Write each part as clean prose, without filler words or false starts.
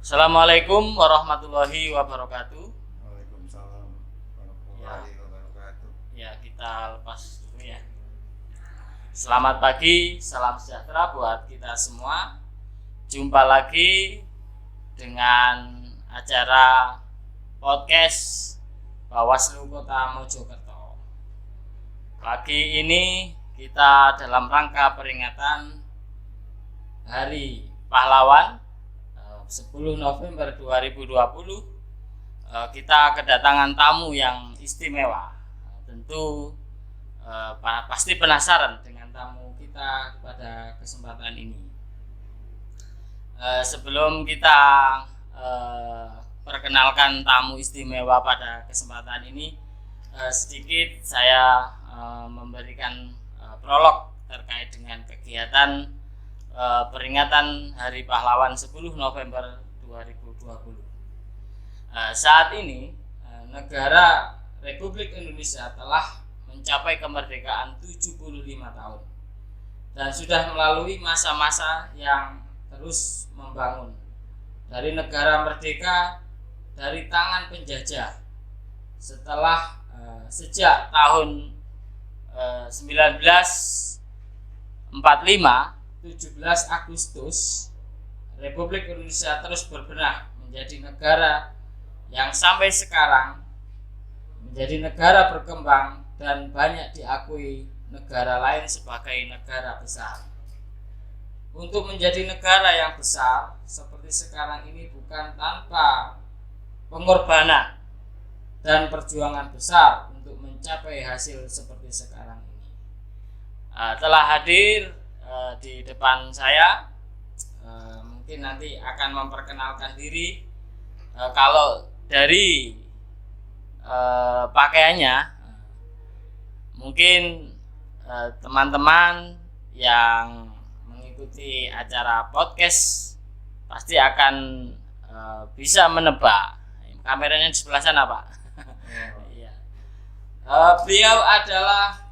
Assalamualaikum warahmatullahi wabarakatuh. Waalaikumsalam warahmatullahi wabarakatuh. Ya, kita lepas dulu ya. Selamat pagi, salam sejahtera buat kita semua. Jumpa lagi dengan acara podcast Bawaslu Kota Mojokerto. Pagi ini kita dalam rangka peringatan Hari Pahlawan 10 November 2020, kita kedatangan tamu yang istimewa. Tentu pasti penasaran dengan tamu kita pada kesempatan ini. Sebelum kita perkenalkan tamu istimewa pada kesempatan ini, sedikit saya memberikan prolog terkait dengan kegiatan peringatan Hari Pahlawan 10 November 2020. Saat ini negara Republik Indonesia telah mencapai kemerdekaan 75 tahun dan sudah melalui masa-masa yang terus membangun dari negara merdeka dari tangan penjajah. Setelah sejak tahun 1945 17 Agustus, Republik Indonesia terus berbenah menjadi negara yang sampai sekarang menjadi negara berkembang dan banyak diakui negara lain sebagai negara besar. Untuk menjadi negara yang besar seperti sekarang ini bukan tanpa pengorbanan dan perjuangan besar untuk mencapai hasil seperti sekarang ini. Telah hadir di depan saya, mungkin nanti akan memperkenalkan diri. Kalau dari pakaiannya, mungkin teman-teman yang mengikuti acara podcast pasti akan bisa menebak. Kameranya di sebelah sana, Pak. Iya. Beliau adalah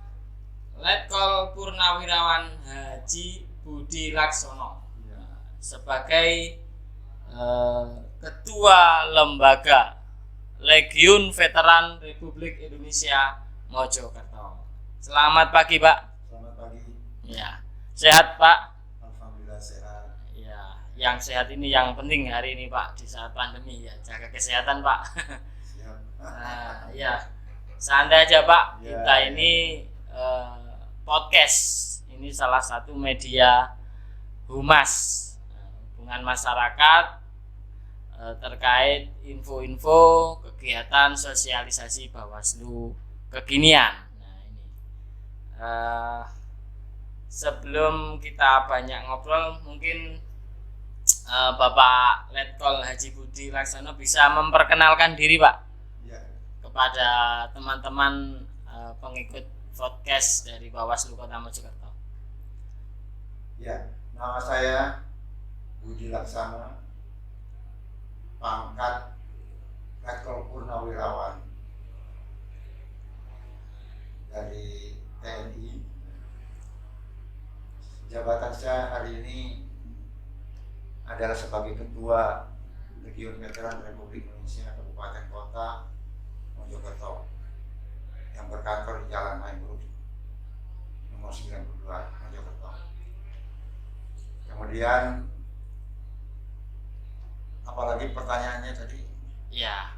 Letkol Purnawirawan Haji Budi Laksono sebagai Ketua Lembaga Legiun Veteran Republik Indonesia Mojokerto. Selamat pagi, Pak. Selamat pagi. Ya, sehat, Pak? Alhamdulillah sehat. Ya, yang sehat ini yang penting hari ini, Pak, di saat pandemi ya, jaga kesehatan, Pak. Siap. Ya, santai aja, Pak. Ya, Kita ini podcast ini salah satu media humas, hubungan masyarakat terkait info-info kegiatan sosialisasi Bawaslu kekinian. Nah, ini sebelum kita banyak ngobrol, mungkin Bapak Letkol Haji Budi Laksono bisa memperkenalkan diri, Pak, Ya. kepada teman-teman pengikut podcast dari Bawaslu Kota Mojokerto. Ya, nama saya Budi Laksana, pangkat Letkol Purnawirawan dari TNI. Jabatan saya hari ini adalah sebagai Ketua Legiun Veteran Republik Indonesia Kabupaten Kota Mojokerto yang berkantor di Jalan Haimuruk nomor 92 Mojokerto. Kemudian apalagi pertanyaannya tadi? Ya,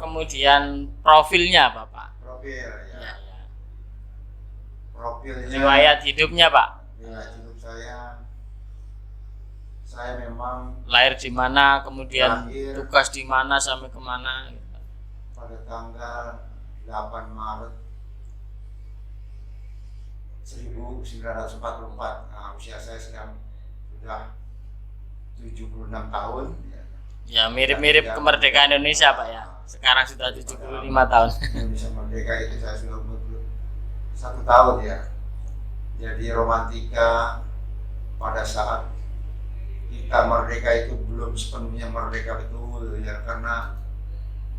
kemudian profilnya, Bapak. Profil ya. Ya. Profilnya. Riwayat hidupnya, Pak. Riwayat hidup saya memang Lahir di mana, kemudian lahir tugas di mana sampai kemana. pada tanggal 8 Maret 1944. Nah, usia saya sudah 76 tahun. Ya, mirip-mirip kemerdekaan Indonesia, Pak ya. Sekarang sudah 75 tahun. Indonesia merdeka itu saya sudah umur 1 tahun ya. Jadi romantika pada saat kita merdeka itu belum sepenuhnya merdeka betul ya, karena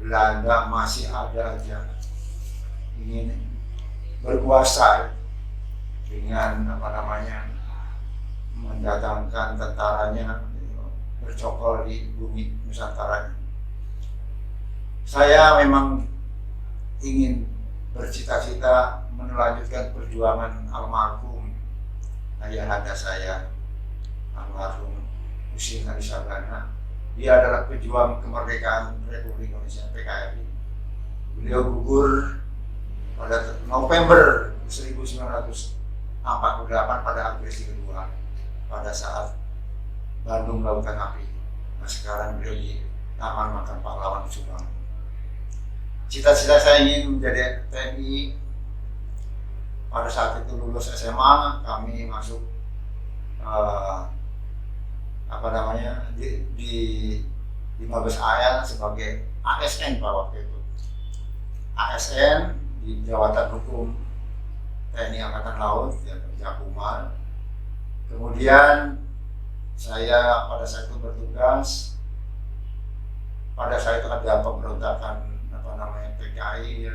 Belanda masih ada aja ingin berkuasa dengan mendatangkan tentaranya bercokol di bumi Nusantara ini. Saya memang ingin bercita-cita melanjutkan perjuangan almarhum ayahanda saya, almarhum Husin Ali Sabana. Dia adalah pejuang kemerdekaan Republik Indonesia PKRI. Beliau gugur pada November 1948 pada agresi kedua pada saat Bandung Lautan Api. Nah, sekarang beliau di Taman Makam Pahlawan Subang. Cita-cita saya ingin menjadi TNI. Pada saat itu lulus SMA, kami masuk di Mabes AL sebagai ASN pada waktu itu. ASN di Jawatan Hukum TNI Angkatan Laut, Jakumal. Kemudian saya pada saat itu bertugas. Pada saat itu ada pemberontakan PKI, ya.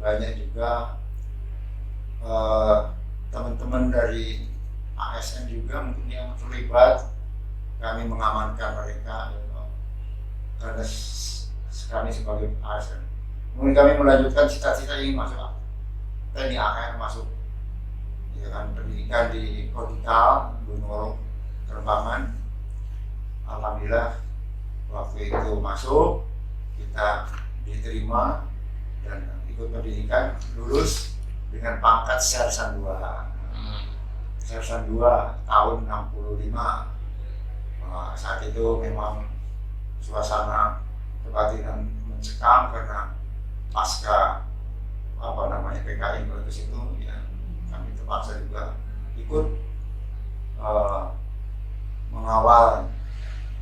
Banyak juga teman-teman dari ASN juga mungkin yang terlibat. Kami mengamankan mereka, ya, karena kami sebagai ASN. Kemudian kami melanjutkan cita-cita ingin masuk TNI AL, masuk ya kan, pendidikan di Kodikal, Gunung Terbangan. Alhamdulillah waktu itu masuk, kita diterima dan ikut pendidikan, lulus dengan pangkat Sersan 2. Sersan 2 tahun 65. Saat itu memang suasana kebatinan mencekam karena pasca PKI meletus itu, ya kami terpaksa juga ikut mengawal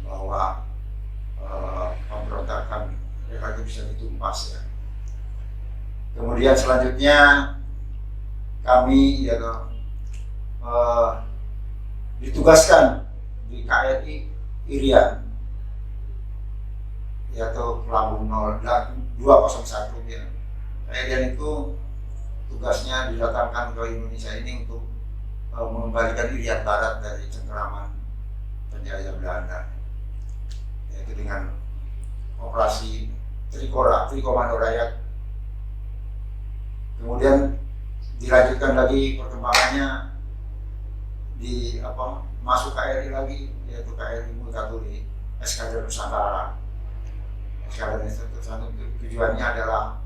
bahwa pemberontakan itu bisa ditumpas, ya. Kemudian selanjutnya kami ditugaskan di KRI Irian, yaitu Pelabuhan 201, ya. Irian itu tugasnya didatangkan ke Indonesia ini untuk mengembalikan Irian Barat dari cengkeraman penjajah Belanda, yaitu dengan operasi Trikomando Rakyat. Kemudian dilanjutkan lagi perkembangannya di masuk KRI lagi, yaitu KRI Multatuli Eskadron Nusantara. Eskadron Nusantara tujuannya adalah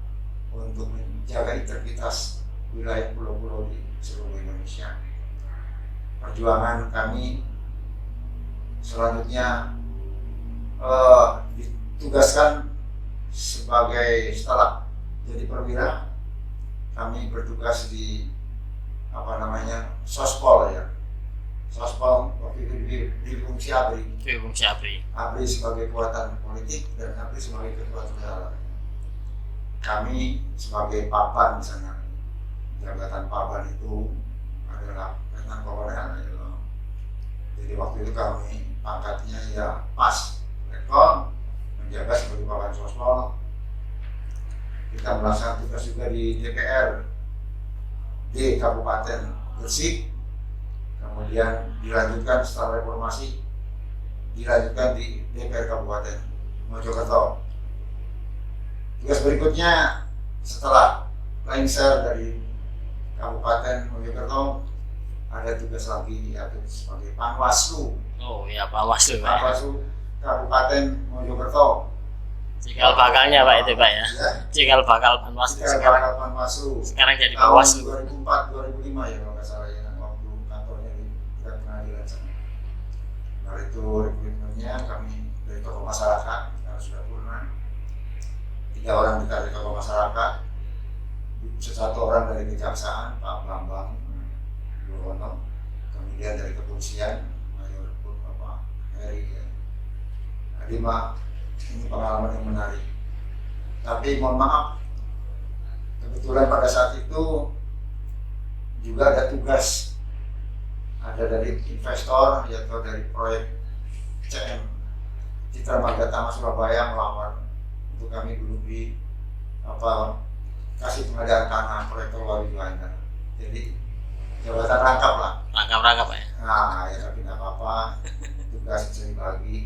untuk menjaga integritas wilayah pulau-pulau di seluruh Indonesia. Perjuangan kami selanjutnya ditugaskan sebagai, setelah jadi perwira, kami bertugas di Sospol, ya. Sospol waktu itu di fungsi ABRI. ABRI sebagai kekuatan politik dan ABRI sebagai kekuatan negara. Kami sebagai papan di sana. Jabatan papan itu adalah Letnan Kolonel, ya. Jadi waktu itu kami pangkatnya ya pas letkol, menjaga sebagai papan Sospol. Kita melaksanakan tugas juga di DPR di Kabupaten Gresik. Kemudian dilanjutkan setelah reformasi, dilanjutkan di DPR Kabupaten Mojokerto. Tugas berikutnya setelah lengser dari Kabupaten Mojokerto, ada tugas lagi, yaitu sebagai Panwaslu. Oh ya, Panwaslu. Panwaslu Kabupaten Mojokerto. Cikal bakalnya Pak itu Pak, ya. Cikal bakal Panwaslu. Sekarang jadi Panwaslu. 2004-2005 ya kalau nggak salah, ya, waktu kantornya di tingkat pengadilan sana. Nah itu rekrutmennya kami dari tokoh masyarakat, sekarang sudah purna. 3 orang ditarik tokoh masyarakat, 1 orang dari kejaksaan Pak Bambang Yurono, kemudian dari kepolisian Mayor Bapak Heri, ya. Ini pengalaman yang menarik. Tapi mohon maaf, kebetulan pada saat itu juga ada tugas, ada dari investor, yaitu dari proyek CM Citra Marga Tama Surabaya melamar untuk kami duduk di kasih pengadaan tanah proyek Tol Juanda. Jadi jabatan rangkap lah. Rangkap Pak, ya. Nah ya, tapi nggak apa-apa, tugas bisa dibagi.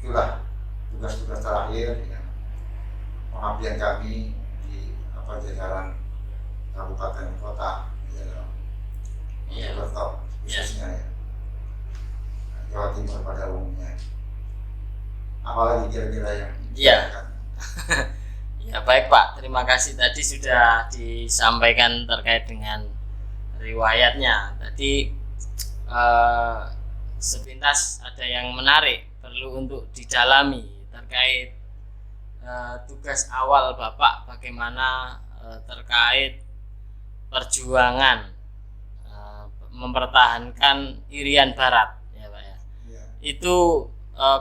itulah tugas-tugas terakhir ya, pengabdian kami di jajaran kabupaten kota ya, Mojokerto khususnya ya, Jawa Timur pada umumnya. Apalagi kira-kira yang Iya. Ya baik Pak, terima kasih tadi sudah disampaikan terkait dengan riwayatnya. Tadi sepintas ada yang menarik perlu untuk didalami terkait tugas awal Bapak bagaimana terkait perjuangan mempertahankan Irian Barat ya Pak ya. ya. Itu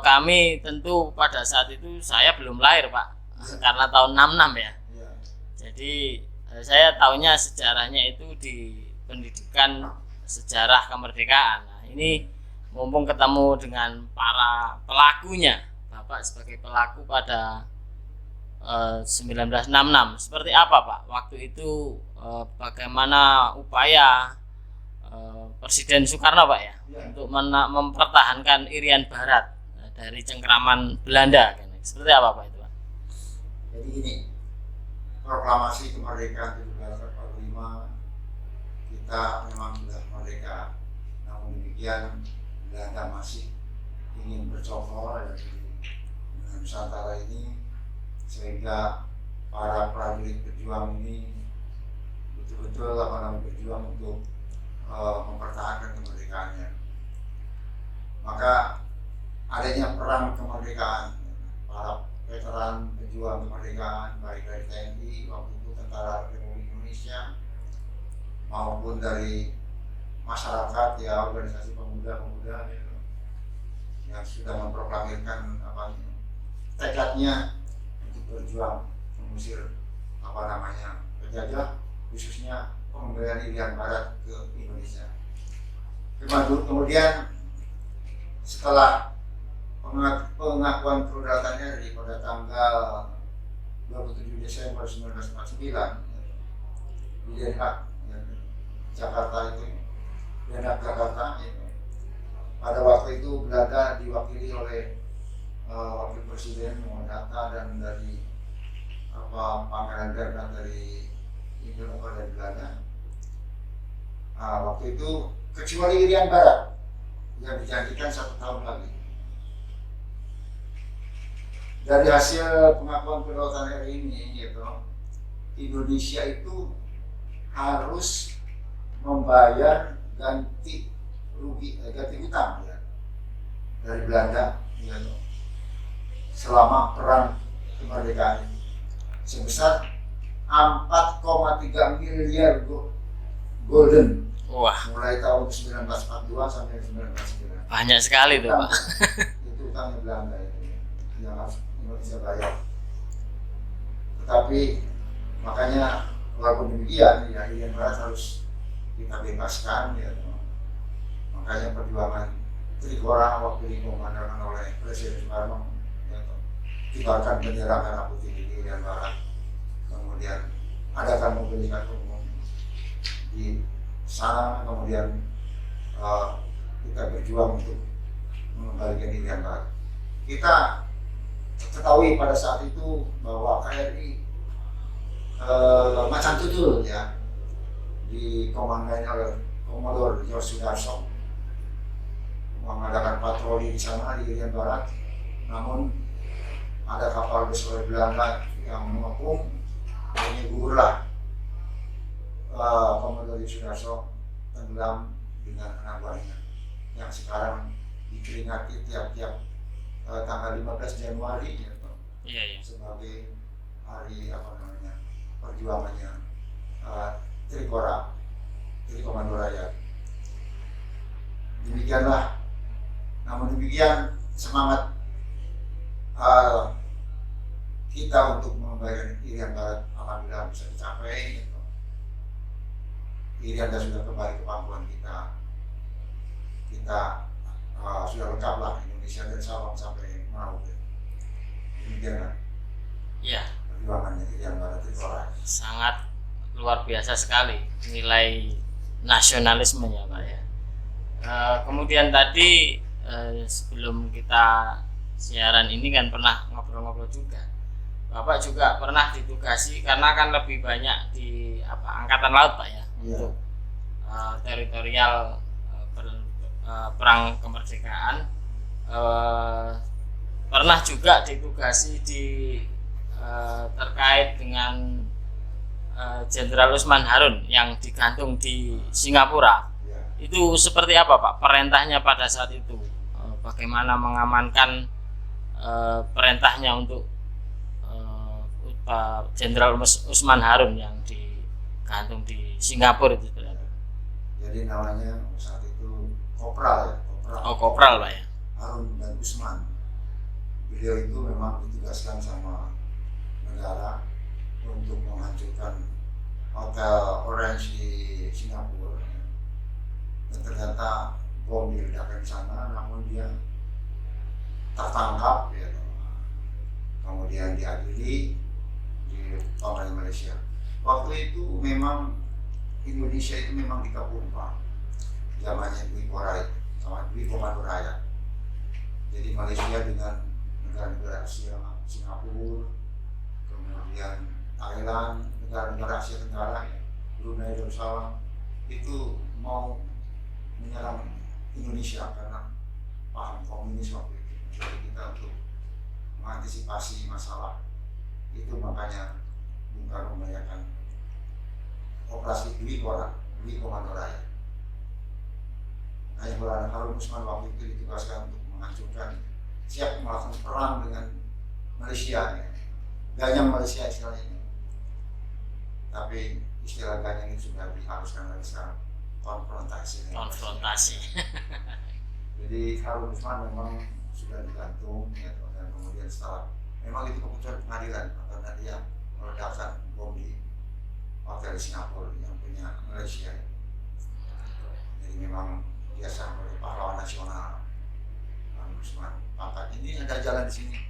kami tentu pada saat itu saya belum lahir Pak karena tahun 66 ya. Ya. Jadi saya tahunya sejarahnya itu di pendidikan sejarah kemerdekaan. Nah, ini mumpung ketemu dengan para pelakunya, Bapak sebagai pelaku pada 1966. Seperti apa Pak? Waktu itu bagaimana upaya Presiden Soekarno Pak ya, untuk mempertahankan Irian Barat dari cengkraman Belanda. Seperti apa Pak itu Pak? Jadi gini, proklamasi kemerdekaan 1745 kita memang sudah merdeka, namun demikian Belanda masih ingin bercokol dari Nusantara ini, sehingga para prajurit berjuang ini betul-betul berjuang untuk mempertahankan kemerdekaannya. Maka adanya perang kemerdekaan, para veteran pejuang kemerdekaan baik dari TNI waktu itu, Tentara Republik Indonesia, maupun dari masyarakat ya, organisasi pemuda-pemuda ya, yang sudah memproklamirkan tekadnya untuk berjuang mengusir penjajah, khususnya pengembalian Irian Barat ke Indonesia. Kemudian setelah pengakuan kedaulatannya dari pada tanggal 27 Desember 1949 di Den Haag Jakarta itu, Den Haag Jakarta itu. Pada waktu itu Belanda diwakili oleh Wakil Presiden Muhammad Hatta dan dari Pangeran Bernhard dari Indonesia dan Belanda. Waktu itu kecuali Irian Barat yang dijanjikan 1 tahun lagi. Dari hasil pengakuan kedaulatan RI ini, gitu, Indonesia itu harus membayar ganti hutang ya, dari Belanda, gitu, selama perang kemerdekaan sebesar 4,3 miliar golden. Wah, mulai tahun 1942 sampai 1999. Banyak sekali tuh Pak. Itu utangnya Belanda itu yang harus Indonesia bayar. Tetapi makanya walaupun demikian ya, Irian Barat harus kita bebaskan ya. Makanya perjuangan Trikora waktu dikomandangkan oleh Presiden Soekarno ya, kibarkan bendera merah putih di Irian Barat. Kemudian adakan mobilisasi umum di sana, kemudian kita berjuang untuk mengembalikan Irian Barat. Kita ketahui pada saat itu bahwa KRI Macan Tutul ya, dikomandai oleh Komodor George Sudarso, mengadakan patroli di sana di Irian Barat. Namun ada kapal besar Belanda yang mengepung, akhirnya gugurlah Komodor Sudarso, tenggelam dengan anak buahnya yang sekarang diperingati tiap-tiap tanggal 15 Januari ya, Iya. sebagai hari perjuangannya Trikora, Tri Komando Rakyat. Demikianlah. Namun demikian semangat kita untuk membayar Irian Barat alhamdulillah bisa dicapai. Irian sudah kembali ke pangkuan kita. Kita sudah lengkap lah, Indonesia dari Sabang sampai Merauke. Demikianlah. Iya. Perjuangannya Irian Barat itu Sangat luar biasa sekali nilai nasionalismenya Pak ya. Kemudian tadi sebelum kita siaran ini kan pernah ngobrol-ngobrol juga. Bapak juga pernah ditugasi karena kan lebih banyak di angkatan laut Pak ya, untuk teritorial perang kemerdekaan. Pernah juga ditugasi di terkait dengan Jenderal Usman Harun yang digantung di Singapura. Itu seperti apa Pak perintahnya pada saat itu? Bagaimana mengamankan perintahnya untuk Jenderal Usman Harun yang digantung di Singapura itu? Jadi namanya saat itu Kopral ya. Kopral Pak ya. Harun dan Usman. Beliau itu memang ditugaskan sama negara untuk menghancurkan Hotel Orange di Singapura. Dan ternyata bom diledakkan di sana, namun dia tertangkap ya. Kemudian diadili di oleh Malaysia. Waktu itu memang Indonesia itu memang dikepung Pak. Zamannya Dwi Korai, sama Dwi Komando Raya. Jadi Malaysia dengan negara-negara Asia, Singapura, kemudian Thailand, negara-negara Asia Tenggara, Brunei Darussalam, itu mau menyerang Indonesia karena paham komunis waktu itu. Jadi kita untuk mengantisipasi masalah itu, makanya Bung Karno menayangkan operasi Dwi Komando Raya. Jenderal Harun Usman waktu itu ditugaskan untuk menghancurkan, siap melakukan perang dengan Malaysia ya. Ganyang Malaysia istilahnya. Tapi istilah ganyang ini sudah diharuskan lagi sekarang, konfrontasi. Jadi Harun Usman memang sudah digantung ya, dan kemudian setelah memang itu keputusan pengadilan karena dia meledakkan bom di hotel Singapura yang punya Malaysia. Jadi memang biasa oleh pahlawan nasional Harun Usman. Pangkat ini ada jalan di sini,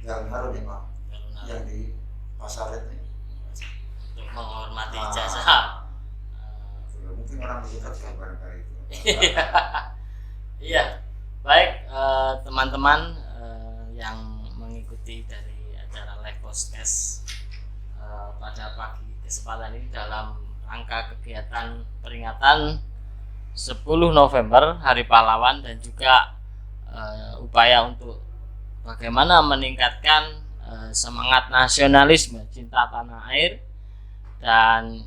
Jalan Harun ya Pak, yang di Pasar itu untuk menghormati jasa. Mungkin orang dekat ya barangkali itu. Iya, baik teman-teman yang mengikuti dari acara live podcast pada pagi kesempatan ini dalam rangka kegiatan peringatan 10 November Hari Pahlawan dan juga upaya untuk bagaimana meningkatkan semangat nasionalisme, cinta tanah air, dan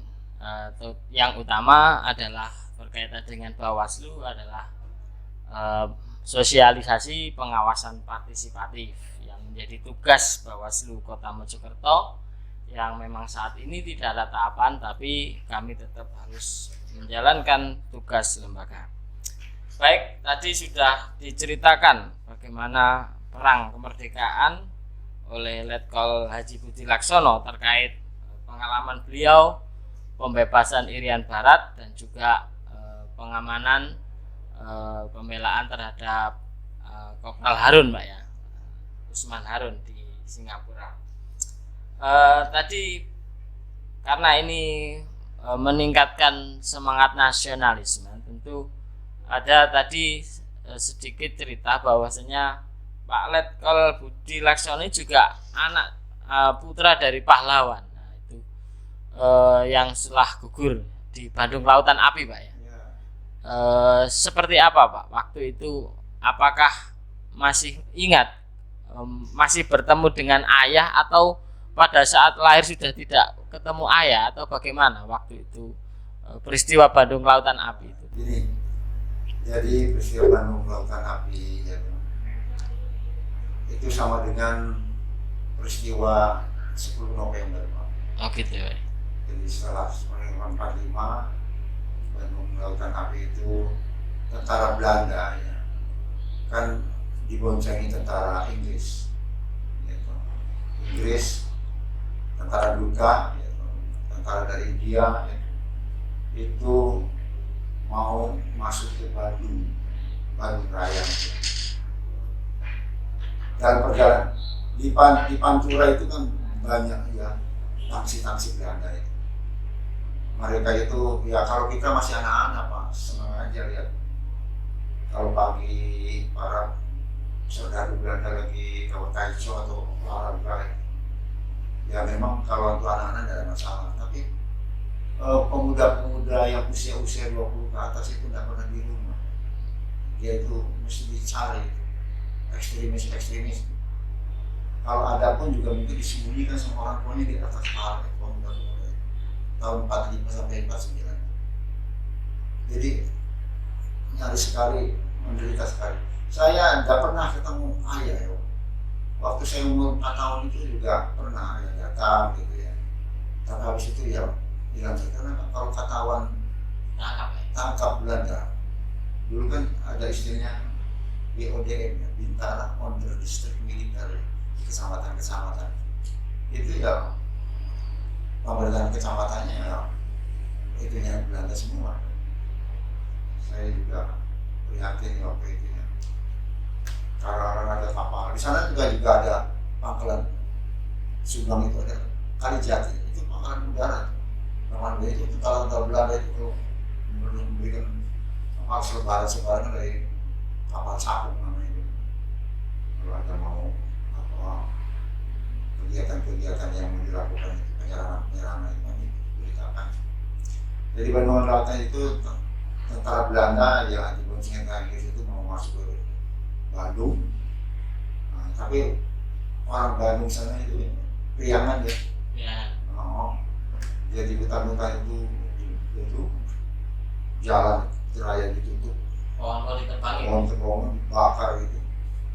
yang utama adalah berkaitan dengan Bawaslu adalah sosialisasi pengawasan partisipatif yang menjadi tugas Bawaslu Kota Mojokerto, yang memang saat ini tidak ada tahapan, tapi kami tetap harus menjalankan tugas lembaga. Baik, tadi sudah diceritakan bagaimana perang kemerdekaan oleh Letkol Haji Budi Laksono terkait pengalaman beliau, pembebasan Irian Barat, dan juga pengamanan pembelaan terhadap Kopral Harun Pak ya, Usman Harun di Singapura. Tadi karena ini meningkatkan semangat nasionalisme, tentu ada tadi sedikit cerita bahwasanya Pak Letkol Budi Laksono juga anak putra dari pahlawan. Nah, itu yang setelah gugur di Bandung Lautan Api Pak ya. Seperti apa Pak waktu itu? Apakah masih ingat, masih bertemu dengan ayah, atau pada saat lahir sudah tidak ketemu ayah, atau bagaimana waktu itu peristiwa Bandung Lautan Api itu? Jadi peristiwa Bandung Lautan Api ya, itu sama dengan peristiwa 10 November Pak. Oh gitu ya. Jadi setelah 1945 Bandung Lautan Api itu tentara Belanda ya, kan diboncengi tentara Inggris gitu. Inggris, tentara Duka gitu, tentara dari India gitu. Itu mau masuk ke Bandung Raya gitu. Dalam perjalanan di Pantura itu kan banyak ya tangsi Belanda itu. Mereka itu ya, kalau kita masih anak-anak Pak, senang aja lihat kalau pagi para saudara Belanda lagi kalau kaiso atau olahraga, ya memang kalau untuk anak-anak tidak ada masalah. Tapi pemuda-pemuda yang usia-usia 20 ke atas itu tidak pernah di rumah. Dia itu mesti dicari ekstremis. Kalau ada pun juga mungkin disembunyikan sama orang tuanya di atas pahat pemuda-pemuda tahun 45 sampai 49. Jadi nyaris sekali, menderita sekali. Saya tidak pernah ketemu ayah ya. Waktu saya umur 4 tahun itu juga pernah ayah datang gitu ya. Tapi habis itu ya hilang karena kalau ketahuan tangkap Belanda. Dulu kan ada istilahnya BODM ya, Bintara Onder District Militer di kecamatan-kecamatan. Itu ya pemerintahan kecamatannya ya itunya Belanda semua. Saya juga prihatin waktu itu ya. Karena ada kapal di sana juga ada pangkalan Subang itu ada Kalijati itu pangkalan udara. Namanya itu kalau Belanda itu memberikan kapal selebaran dari kapal capung namanya itu. Kalau ada mau apa kegiatan-kegiatan yang mau dilakukan penyerangan itu diberitakan. Jadi Bandungan Lautan itu tentara Belanda ya diboncengin ke Inggris itu mau masuk ke Bandung. Nah, tapi orang Bandung sana itu priangan ya. Ya. Oh, jadi hutan-hutan itu jalan raya ditutup. Pohon ditebangin. Pohon dibakar gitu.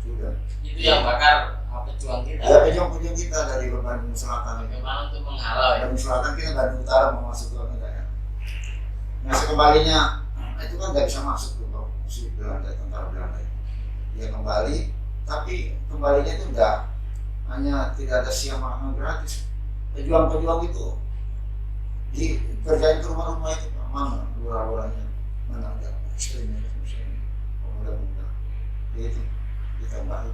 Sudah. Itu yang bakar pejuang kita. Ya pejuang kita dari Bandung Selatan. Bagaimana untuk menghalau ya? Bandung Selatan kita Bandung Utara mau masuk ke negara. Nah sekembalinya itu kan nggak bisa masuk tuh kalau musuh Belanda, tentara Belanda itu. Dia kembali, tapi kembalinya itu enggak hanya tidak ada siang makan gratis. Pejuang-pejuang itu dikerjain ke rumah-rumah itu mana lurah-lurahnya mana ada ekstrimnya misalnya pemuda-pemuda itu ditambahin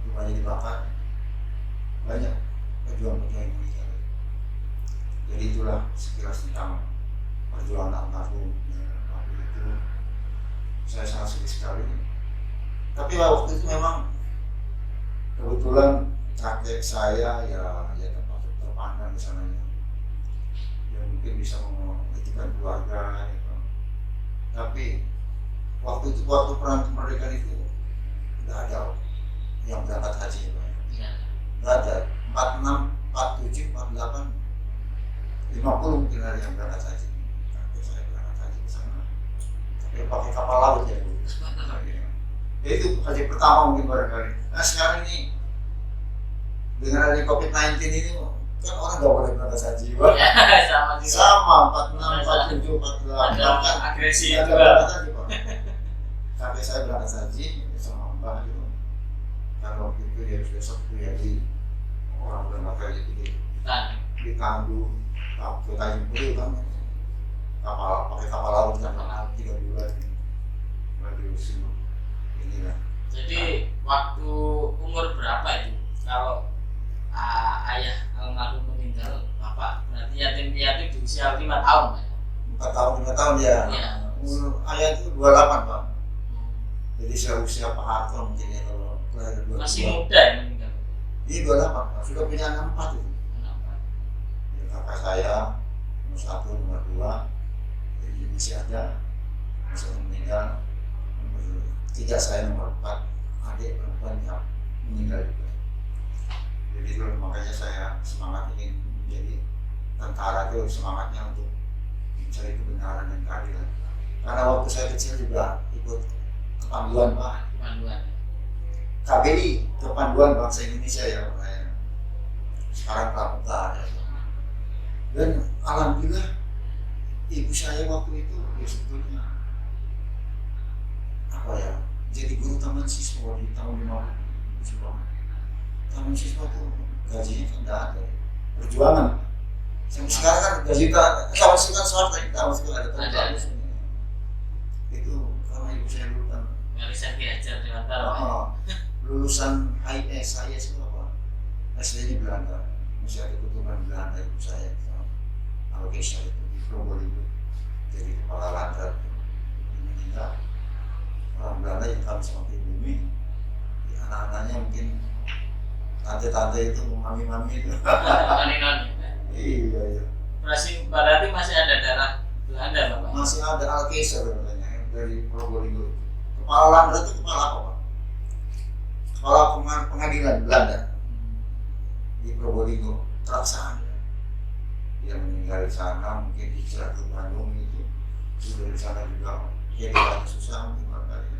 rumahnya dibakar banyak pejuang-pejuang yang meninggal. Jadi itulah sekilas tentang perjuangan almarhum waktu itu. Saya sangat sedih sekali. Tapi waktu itu memang kebetulan kakek saya ya termasuk terpandang di sana ya. Yang mungkin bisa menghidupkan keluarga gitu. Tapi waktu perang kemerdekaan itu tidak ada yang berangkat haji ya, Pak. Tidak ada 46, 47, 48, 50 mungkin ada yang berangkat haji. Kakek saya berangkat haji ke sana. Tapi pakai kapal laut ya Bu. Ya itu haji pertama mungkin barangkali. Nah sekarang ini dengan adanya COVID-19 ini kan orang nggak boleh berangkat haji, Pak. Ya, sama juga. Sama 46, 47, 48 ada agresi ada juga. berangkat haji, Pak. Kakek saya berangkat haji sama Mbak itu. Karena waktu itu dia sudah sepuh ya di orang berangkat haji itu di Tandu, ke Tanjung Priok kan. Pakai kapal laut kan 3 bulan di usia ini lah. Jadi waktu umur berapa itu kalau ayah almarhum meninggal bapak berarti yatim piatu di usia 5 tahun Pak? 4 tahun ya. Iya. Umur ayah itu 28 Pak. Jadi usia Pak Harto mungkin ya kalau lahir 22. Masih muda ya meninggal. Iya 28 Pak. Sudah punya anak 4 itu. Kenapa? Ya, kakak saya nomor 1, nomor 2 jadi masih ada, masih meninggal. Nomor 3 saya, nomor 4 adik perempuan yang meninggal juga. Jadi itu makanya saya semangat ingin menjadi tentara itu semangatnya untuk mencari kebenaran dan keadilan. Karena waktu saya kecil juga ikut kepanduan Pak. Panduan. KBI, Kepanduan Bangsa Indonesia ya Pak. Sekarang pramuka ya. Dan alhamdulillah ibu saya waktu itu ya sebetulnya apa ya, jadi guru taman siswa di tahun 50. Taman siswa itu gajinya kan tidak ada, perjuangan. Sampai sekarang kan gaji taman siswa kan swasta, taman siswa ada bagus. Itu karena ibu saya dulu kan Warisan diajar di Mataram. Lulusan HIS itu apa? SD-nya Belanda, masih ada keturunan Belanda ibu saya. Kalau Keisha itu di Probolinggo jadi kepala landrat meninggal. Orang Belanda yang kami sama pribumi anak-anaknya mungkin tante-tante itu, mami-mami itu. Noni-noni. Iya. Berarti masih ada darah Belanda, Bapak? Masih ada Alkisah katanya dari Probolinggo. Kepala Landrat itu kepala apa, Pak? Kepala pengadilan Belanda di Probolinggo, Traksaan. Dia meninggal di sana, mungkin hijrah ke Bandung itu. Sudah di sana juga kehidupan susah mungkin barangkali.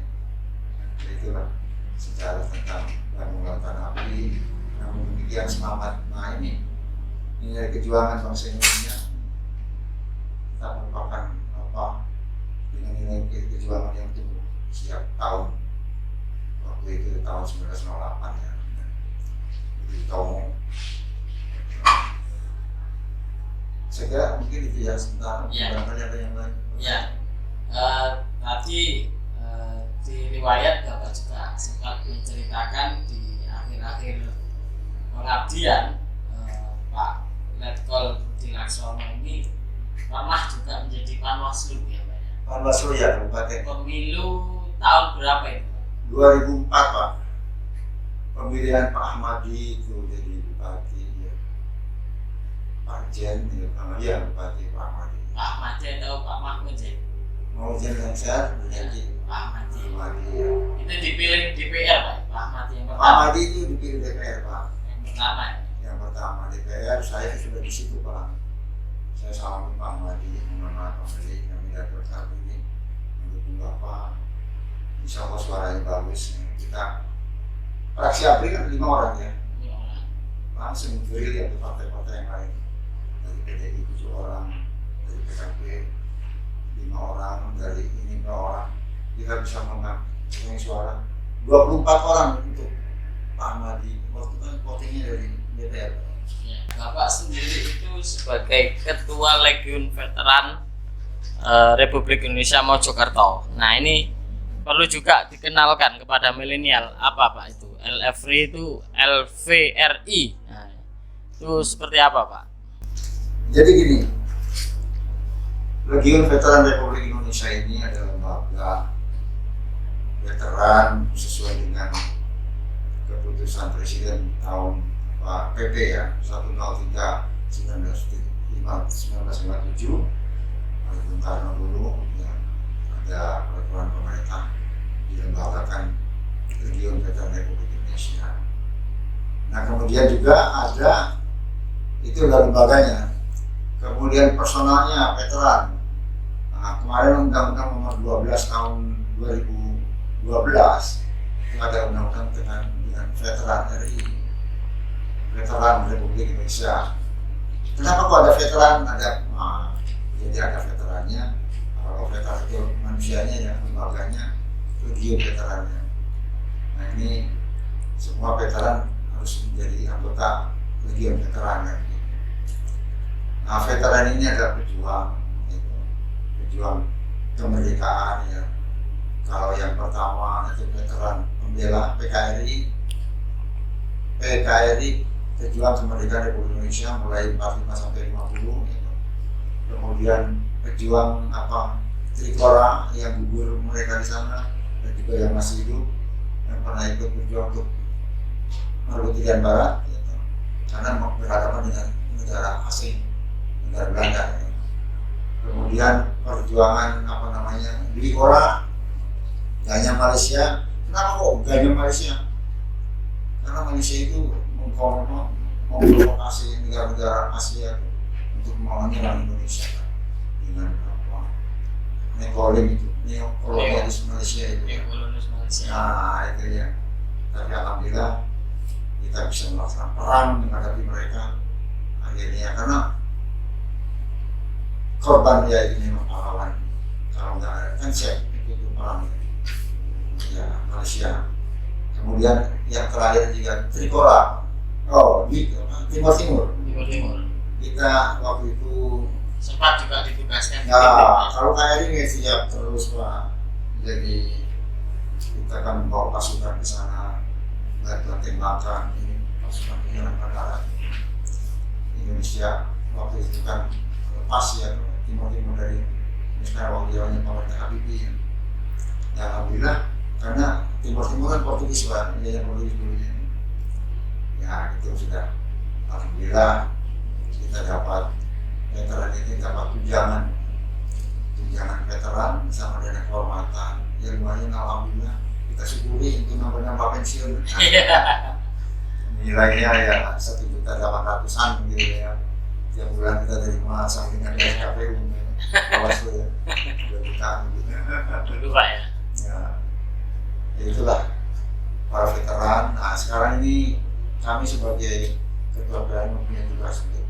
Itulah sejarah tentang Bandung Lautan Api. Namun demikian semangat. Nah ini dari kejuangan bangsa Indonesia, kita merupakan dengan nilai kejuangan yang tumbuh setiap tahun. Waktu itu tahun 1908 ya. Jadi tahun saya kira mungkin itu ya sebentar. Barangkali ada yang lain. Ya, tadi di riwayat Bapak juga sempat menceritakan di akhir-akhir pengabdian Pak Letkol Budi Laksono ini pernah juga menjadi Panwaslu ya Pak ya? Panwaslu ya Kabupaten. Pemilu tahun berapa itu? 2004 Pak. Pemilihan Pak Ahmadi itu jadi bupati ya. Pak Jen ya bupati Pak Ahmadi. Pak Ahmadi atau Pak Mahmud ya? Mau Jen yang sehat menjadi Pak Ahmadi. Ya. Itu dipilih DPR Pak, Pak Ahmadi yang Pak pertama. Ahmadi itu dipilih DPR Pak. Yang pertama ya? Yang pertama DPR, saya sudah di situ Pak. Saya salamin Pak Ahmadi, mohon maaf Pak Ahmadi, kami datang kali ini mendukung Bapak. Insya Allah suaranya bagus. Kita fraksi APRI kan 5 orang ya. 5 orang. Langsung beri ya ke partai-partai yang lain. Dari PDI 7 orang, dari PKB 5 orang, dari ini 5 orang. Kita bisa mengambil suara 24 orang untuk Pak Ahmadi. Waktu kan votingnya dari DPR. Ya, Bapak sendiri itu sebagai Ketua Legiun Veteran Republik Indonesia Mojokerto. Nah ini perlu juga dikenalkan kepada milenial apa Pak itu? LFRI itu LVRI. Nah, itu seperti apa Pak? Jadi gini, Legiun Veteran Republik Indonesia ini adalah lembaga veteran sesuai dengan keputusan Presiden tahun PP ya 103 1957 oleh Bung Karno dulu ya, ada peraturan pemerintah dilembagakan Legiun Veteran Republik Indonesia. Nah kemudian juga ada itu lembaganya, kemudian personalnya veteran. Nah kemarin Undang-Undang Nomor 12 tahun 2012 itu ada undang-undang dengan veteran RI, veteran Republik Indonesia. Kenapa kok ada veteran? Jadi ada veterannya. Kalau veteran itu manusianya ya, lembaganya Legiun veterannya. Nah ini semua veteran harus menjadi anggota Legiun veteran. Nah veteran ini adalah pejuang kemerdekaan ya. Kalau yang pertama itu veteran pembela PKRI, pejuang kemerdekaan Republik Indonesia mulai 45 sampai 50 gitu. Kemudian pejuang Trikora yang gugur mereka di sana dan juga yang masih hidup yang pernah ikut berjuang untuk merebut Irian Barat gitu. Karena berhadapan dengan negara asing, negara Belanda gitu. Kemudian perjuangan Trikora Ganyam Malaysia. Kenapa kok Ganyam Malaysia? Karena Malaysia itu memprovokasi negara-negara Asia untuk menyerang Indonesia dengan neokolonialis Malaysia itu. Nah itu ya. Tapi alhamdulillah kita bisa melaksanakan perang menghadapi mereka akhirnya karena korban ya ini pahlawan. Kalau nggak ada kan siap ikut perang ya Malaysia. Kemudian yang terakhir juga Trikora. Di Timur Timur. Kita waktu itu sempat juga ditugaskan. Ya, kalau KRI nggak siap terus Pak. Jadi kita akan membawa pasukan ke sana, bantuan tembakan, ini pasukan penyerangan darat Indonesia waktu itu kan lepas ya Timur Timur dari sekarang waktu zamannya pemerintah Habibie. Ya alhamdulillah karena Timur kan Portugis Pak, ya Portugis dulunya. Ya itu sudah, alhamdulillah kita dapat veteran ini dapat tunjangan veteran sama dana kehormatan. Ya lumayan alhamdulillah, kita syukuri itu nambah pensiun. Nilainya ya 1.800.000 gitu ya. Tiap bulan kita terima sampingan dari KPU, Bawaslu ya, 2 jutaan gitu. Dulu Pak ya. Ya itulah para veteran. Nah sekarang ini kami sebagai ketua PAI mempunyai tugas untuk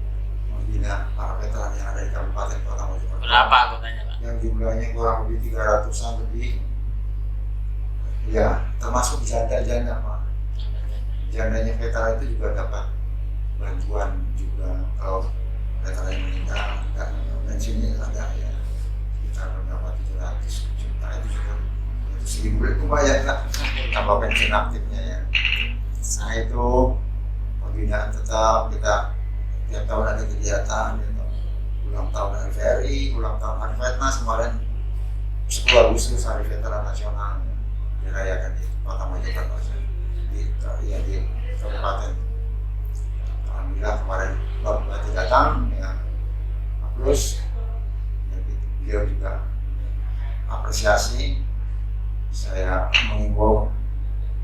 membina para veteran yang ada di Kabupaten Kota Mojokerto. Berapa anggotanya Pak? Yang jumlahnya kurang lebih 300-an lebih. Ya termasuk janda Pak. Jandanya veteran itu juga dapat bantuan juga kalau veteran yang meninggal dan pensiunnya ada ya sekitar berapa 700 juta itu juga itu 1.000 lumayan lah tambah pensiun aktifnya ya. Nah itu pembinaan tetap kita tiap tahun ada kegiatan gitu. Ulang tahun RVRI, ulang tahun Hari Vetnas kemarin 10 Agustus Hari Veteran Nasional dirayakan di Kota Mojokerto di Kabupaten. Alhamdulillah kemarin Bapak Bupati datang ya, plus ya, beliau juga apresiasi. Saya mengimbau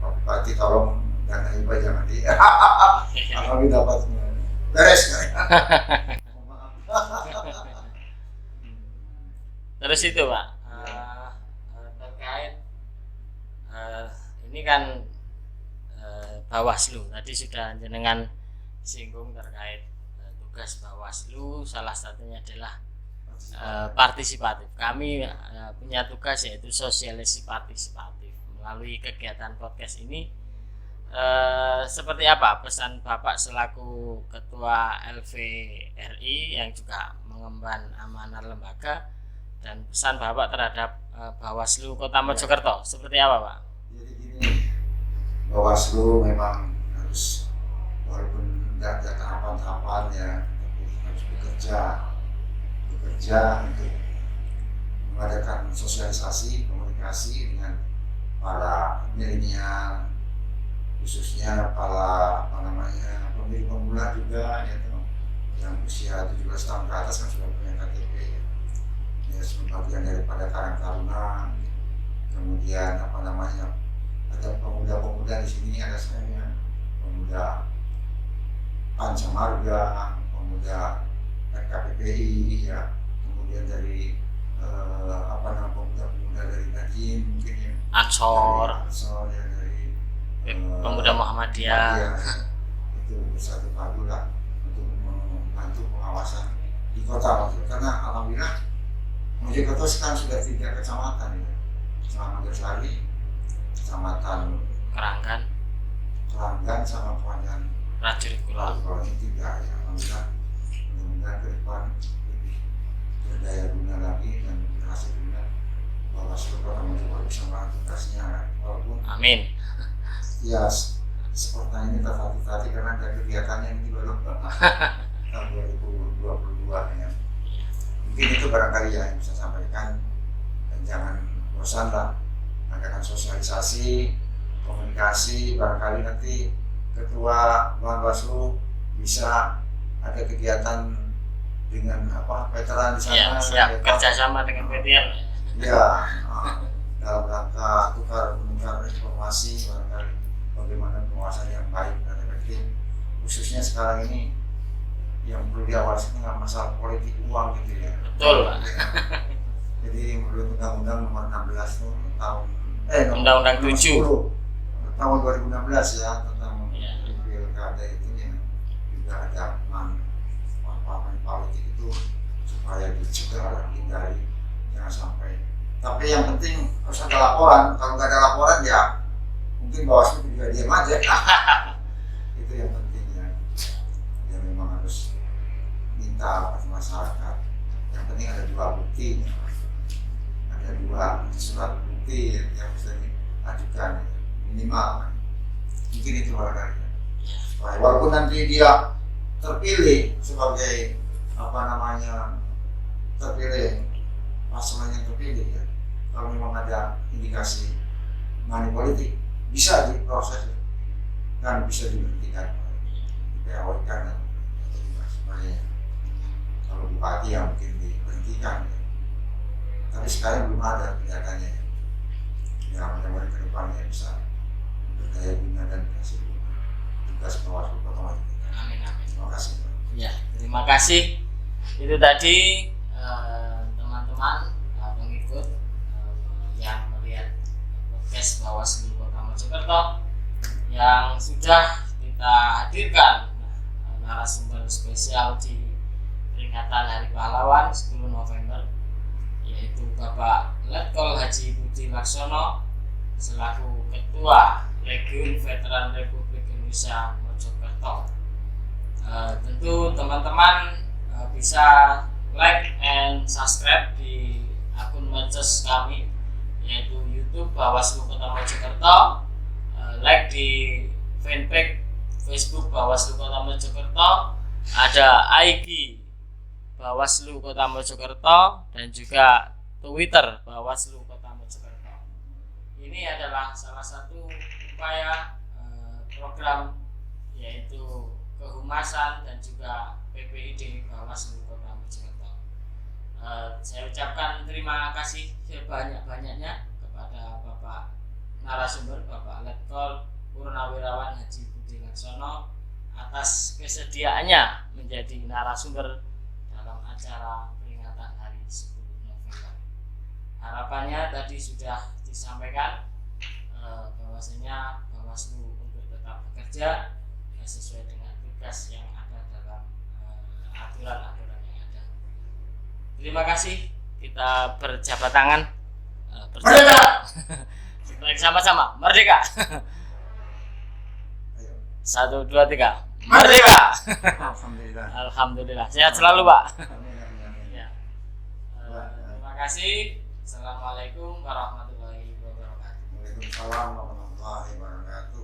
Pak Bupati tolong dana hibah jangan di kami dapat beres kan. Terus itu Pak, terkait ini kan Bawaslu tadi sudah jenengan singgung terkait tugas Bawaslu, salah satunya adalah partisipatif. Kami punya tugas yaitu sosialisasi partisipatif. Melalui kegiatan podcast ini seperti apa pesan Bapak selaku Ketua LVRI yang juga mengemban amanah lembaga, dan pesan Bapak terhadap Bawaslu Kota Mojokerto seperti apa Pak? Jadi gini, Bawaslu memang harus walaupun tidak ada tahapan-tahapan ya, tapi harus bekerja untuk mengadakan sosialisasi, komunikasi dengan para milenial, khususnya para pemilih pemula juga ya, yang usia 17 tahun ke atas kan sudah punya KTP ya, sebagian daripada Karang Taruna. Kemudian ada pemuda-pemuda di sini, ada saya pemuda Pancamarga, pemuda RKPPI ya, kemudian dari pemuda-pemuda dari Najim mungkin ya, Ansor ya, dari pemuda Muhammadiyah itu bersatu padu lah untuk membantu pengawasan di kota Mojokerto. Karena alhamdulillah Mojokerto sekarang sudah 3 kecamatan ya, Kecamatan Gersari, Kecamatan Keranggan sama Kecamatan Prajurit Kulon. Ini 3 ya, alhamdulillah. Mudah-mudahan ke depan lebih berdaya guna lagi dan berhasil guna Bawaslu Kota Mojokerto bisa melakukan tugasnya, walaupun amin ya seperti ini terhati-hati karena ada kegiatannya ini baru tahun 2022 ya. Mungkin itu barangkali yang bisa sampaikan, dan jangan bosan lah adakan sosialisasi, komunikasi. Barangkali nanti Ketua Bawaslu bisa ada kegiatan dengan veteran di sana. Ya, siap kerjasama dengan veteran. Ya, dalam rangka tukar informasi barangkali bagaimana pengawasan yang baik dan efektif, khususnya sekarang ini yang perlu diawasi nggak masalah politik uang gitu ya. Betul Pak. Jadi menurut Undang-Undang Nomor 16 tahun Undang-Undang 7 tahun 2016 ya tentang pilkada itu ya, juga ada manfaat politik itu supaya dicegah dan dihindari, jangan sampai. Tapi yang penting harus ada laporan. Kalau nggak ada laporan ya mungkin Bawaslu juga diam aja. Itu yang pentingnya. Ya memang harus minta ke masyarakat. Yang penting ada 2 bukti, ada 2 surat bukti yang bisa diajukan minimal. Mungkin itu barangkali. Walaupun nanti dia terpilih sebagai terpilih pasangan yang terpilih ya, kalau memang ada indikasi money politik bisa diproses dan bisa diberhentikan, diPO-kan dan sebagainya. Kalau bupati yang mungkin diberhentikan, tapi sekarang belum ada kelihatannya. Ya mudah-mudahan ke depannya bisa berdaya guna dan berhasil tugas Bawaslu Kota Mojokerto. Amin, amin. Terima kasih. Ya, terima kasih. Itu tadi teman-teman pengikut yang melihat podcast Bawaslu Kota Mojokerto yang sudah kita hadirkan narasumber spesial di peringatan Hari Pahlawan 10 November, yaitu Bapak Letkol Haji Budi Laksono selaku Ketua Legiun Veteran Republik Indonesia Mojokerto. Tentu teman-teman bisa like and subscribe di akun medsos kami, yaitu YouTube Bawaslu Kota Mojokerto, like di fanpage Facebook Bawaslu Kota Mojokerto, ada IG Bawaslu Kota Mojokerto, dan juga Twitter Bawaslu Kota Mojokerto. Ini adalah salah satu upaya program, yaitu kehumasan dan juga PPID Bawaslu Kota Mojokerto. Saya ucapkan terima kasih sebanyak-banyaknya kepada Bapak narasumber, Bapak Letkol Purnawirawan Haji Budi Laksono, atas kesediaannya menjadi narasumber dalam acara peringatan Hari 10 November. Harapannya tadi sudah disampaikan bahwasanya Bawaslu untuk tetap bekerja sesuai dengan tugas yang ada dalam aturan-aturan yang ada. Terima kasih. Kita berjabat tangan. Sama-sama merdeka. 1, 2, 3 merdeka. Alhamdulillah. Alhamdulillah. Sehat selalu, Pak. Amin. Ya. Terima kasih. Assalamualaikum warahmatullahi wabarakatuh. Waalaikumsalam warahmatullahi wabarakatuh.